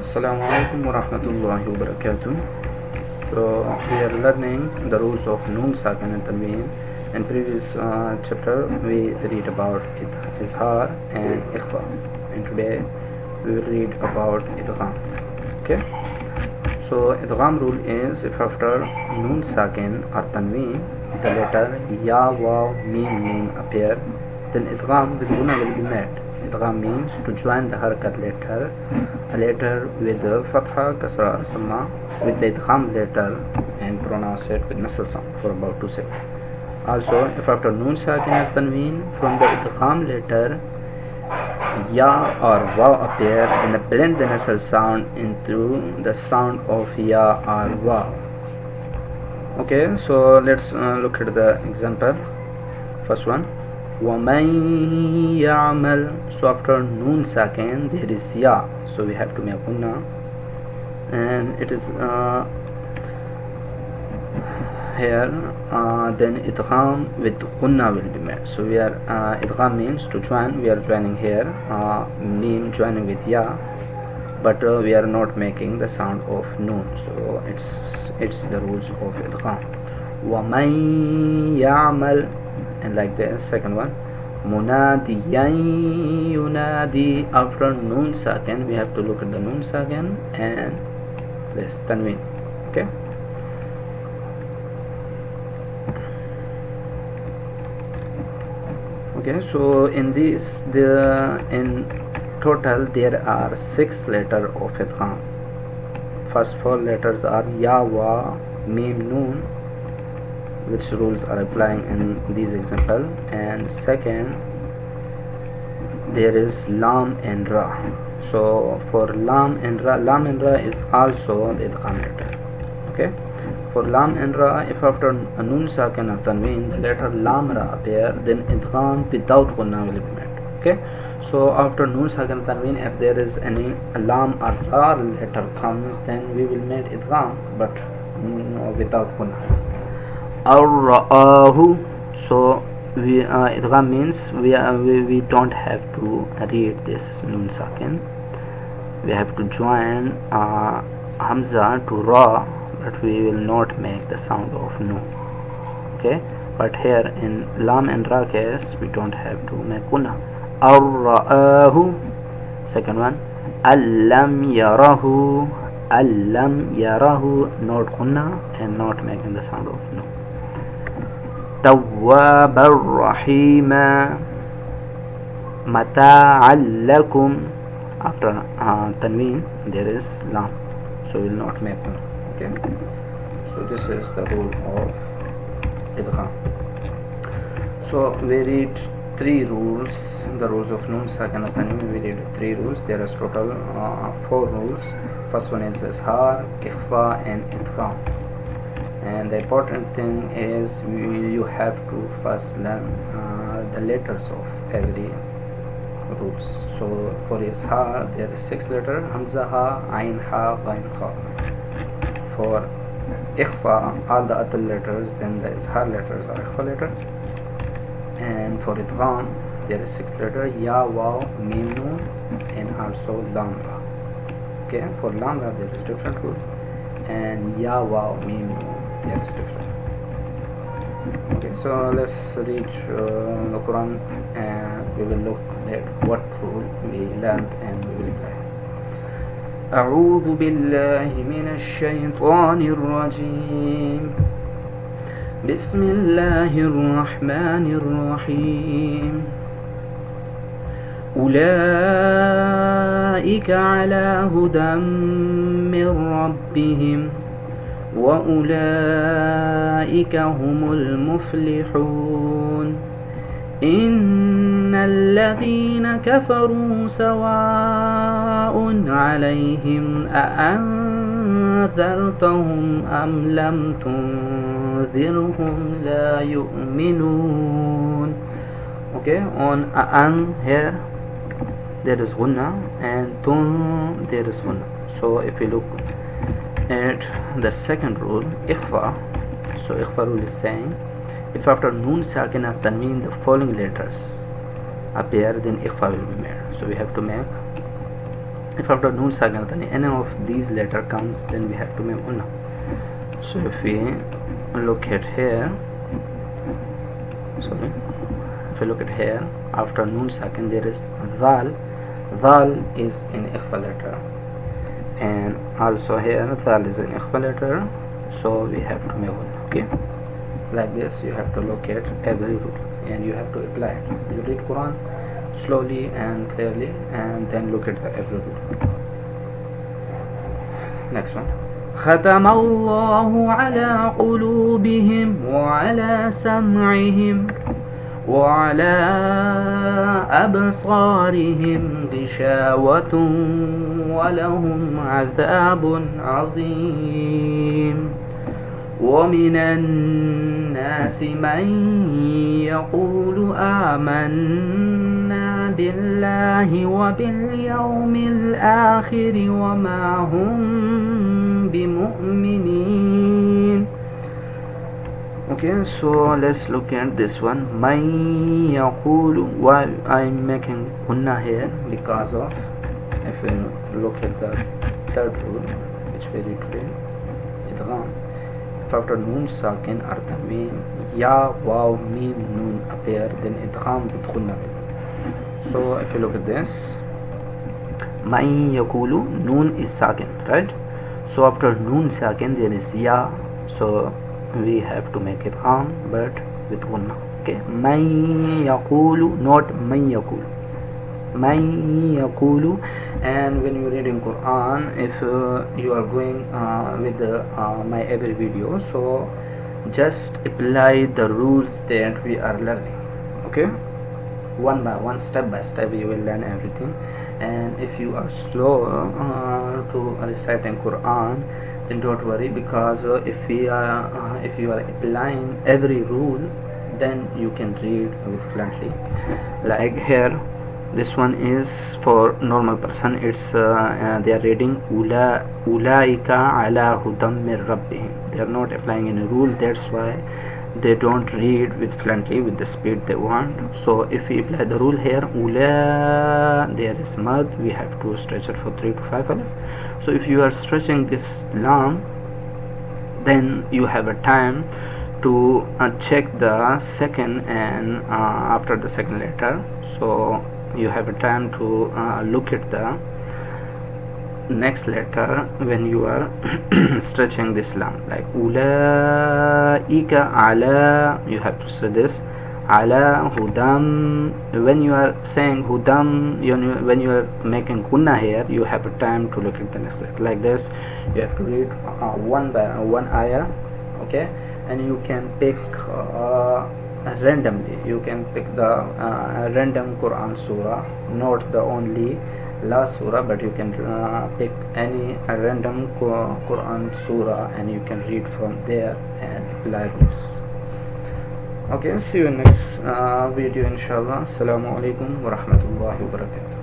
Assalamu alaikum wa rahmatullahi wa barakatuh. So we are learning the rules of Noon Saakin and Tanween. In previous chapter we read about Idh-haar and Ikhfaa, and today we will read about Idghaam. Okay. So Idghaam rule is, if after Noon Saakin or Tanween the letter Ya, Waw, Mim, Noon appear, then Idghaam with ghunnah will be made. Idghaam means to join the harkat letter, a letter with fatha, kasra, samma, with the idgham letter and pronounce it with nasal sound for about 2 seconds. Also, if after Noon Sakin or Tanween from the idgham letter Ya or Waw appear, then blend the nasal sound into the sound of Ya or Waw. Okay, so let's look at the example. First one, وَمَن يَعْمَلْ. So after Noon Sakin there is Ya, so we have to make ghunnah, and it is here then idgham with ghunnah will be made. So we are idgham means to join, we are joining here mim joining with Ya, but we are not making the sound of Noon, so it's the rules of idgham. وَمَن يَعْمَلْ. And like the second one, munadiyan yunadi. After Noon Sakin we have to look at the Noon Sakin and this Tanween. Okay. Okay, so in this in total there are 6 letters of idgham. First 4 letters are Ya, Wa, Mim, Noon, which rules are applying in these example, and second there is Lam and Ra. So for Lam and Ra is also the idgham letter. Okay, for Lam and Ra, if after a Noon Sakin or Tanween the letter Lam Ra appear, then idgham without ghunnah will be made. Okay, so after Noon Sakin Tanween, if there is any Lam or Ra letter comes, then we will make idgham, but without ghunnah. Ar-ra'ahu. So we idgham means we don't have to read this Noon Sakin. We have to join Hamza to Ra, but we will not make the sound of Noon. Okay, but here in Lam and Ra case we don't have to make ghunnah. Ar-ra'ahu. Second one, Allam yarahu. Allam yarahu, not ghunnah and not making the sound of Noon. Tawwabar Rahima. Mata'an lakum. After Tanween there is Lam, so we will not make one. Okay, so this is the rule of idgham. So we read 3 rules, the rules of Noon Sakin and Tanween. We read 3 rules. There is total 4 rules. First one is Idh-haar, Ikhfaa and Idghaam. And the important thing is you have to first learn the letters of every rules. So for Idh-haar there is 6 letters: Hamza, Ha, Ain, Ha, Ghain, Kha. For Ikhfaa all the other letters, then the Idh-haar letters are Ikhfaa letter. And for Idghaam there is 6 letters: Ya, Waw, Mim, Noon, and also Lam, Ra. Okay, for Lam, Ra there is different rule, and Ya, Waw, Mim, Noon there is different. Okay, so let's read the Quran and we will look at what rule we learned and we will apply. أعوذ بالله من الشيطان الرجيم. بسم الله الرحمن الرحيم. أولئك على هدى من ربهم وأولئك هم المفلحون. إن الذين كفروا سواء عليهم أأنذرتهم أم لم تنذرهم لا يؤمنون. Okay, on an here there is ghunnah, and tun there is ghunnah. So if we look at the second rule, Ikhfaa, so Ikhfaa rule is saying, if after Noon Sakin or Tanween the following letters appear, then Ikhfaa will be made. So we have to make if after Noon Sakin any of these letter comes, then we have to make ghunnah. So if we look at here, sorry, if you look at here, after Noon Sakin there is Dal. Dal is in Ikhfaa letter, and also here Dal is in Ikhfaa letter, so we have to make ghunnah. Okay, like this you have to look at every rule and you have to apply it. You read Quran slowly and clearly and then look at the every rule. Next one. ختم الله على قلوبهم وعلى سمعهم وعلى أبصارهم غشاوة ولهم عذاب عظيم ومن الناس من يقول آمنا بالله وباليوم الآخر وما هم بمؤمنين. Okay, so let's look at this one. من يقول. Why I'm making ghunnah here? Because of, if we look at the third rule which we read today, Idghaam. After Noon Sakin or Tanween, Ya, Waw, Mim, Noon appear, then Idghaam with ghunnah. So if you look at this, Man Yakulu, Noon is Sakin, right? So after Noon Sakin there is Ya, so we have to make Idghaam but with ghunnah. Okay, Man Yakulu, not Man Yakulu. Man Yakulu. And when you read in Quran, if you are going with my every video, so just apply the rules that we are learning. Okay, one by one, step by step you will learn everything. And if you are slow to reciting Quran, then don't worry, because if you are applying every rule, then you can read with fluently. Like here, this one is for normal person. It's they are reading ulaika ala hudam min rabbihim. They are not applying any rule, that's why they don't read with fluently with the speed they want. So if we apply the rule here, ula, there is mad, we have to stretch it for 3 to 5 alif. So if you are stretching this lam, then you have a time to check the second and after the second letter, so you have a time to look at the next letter when you are stretching this lam, like ulaika ala, you have to say this ala hudam. When you are saying hudam, when you are making ghunnah here, you have a time to look at the next letter. Like this you have to read one by one ayah. Okay, and you can pick randomly, you can pick the random Quran surah, not the only last surah, but you can pick any random Quran surah and you can read from there and apply rules. Okay, see you in next video inshallah. Assalamu alaikum wa rahmatullahi wa barakatuh.